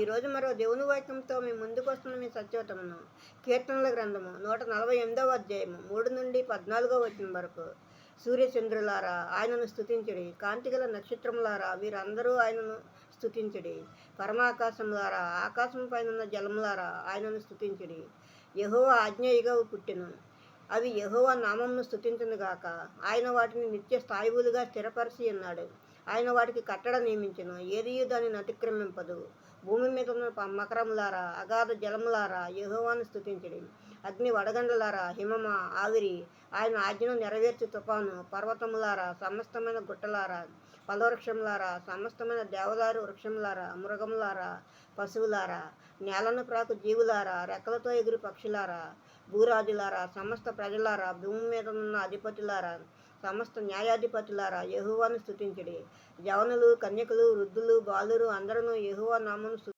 ఈరోజు మరో దేవుని వాక్యంతో మీ ముందుకు వస్తున్న మీ సత్యవతమును. కీర్తనల గ్రంథము 148వ అధ్యాయము 3 నుండి 14వ వచనం వరకు. సూర్యచంద్రులారా ఆయనను స్తుతించుడి, కాంతిగల నక్షత్రములారా వీరందరూ ఆయనను స్తుతించుడి. పరమాకాశములారా ఆకాశము పైనున్న జలములారా ఆయనను స్తుతించుడి. యెహోవా ఆజ్ఞ ఇగవు పుట్టెను, అవి యెహోవా నామమును స్తుతించునుగాక. ఆయన వాటిని నిత్య స్థాయివులుగా స్థిరపరిచి ఉన్నాడు. ఆయన వాటికి కట్టడ నియమించెను, ఏదియు దానిని అతిక్రమింపదు. భూమి మీద ఉన్న మకరములారా అగాధ జలములారా యెహోవాను స్తుతించుడి. అగ్ని వడగండ్లారా హిమమ ఆవిరి ఆయన ఆజ్ఞను నెరవేర్చు తుఫాను. పర్వతములారా సమస్తమైన గుట్టలారా ఫలవృక్షములారా సమస్తమైన దేవదారు వృక్షములారా మృగములారా పశువులారా నేలను ప్రాకు జీవులారా రెక్కలతో ఎగురు పక్షులారా భూరాజులారా సమస్త ప్రజలారా భూమి మీద ఉన్న అధిపతులారా సమస్త న్యాయాధిపతులారా యెహోవాను స్తుతించుడి. జవనులు కన్యకులు వృద్ధులు బాలురు అందరూ యెహోవా నామమును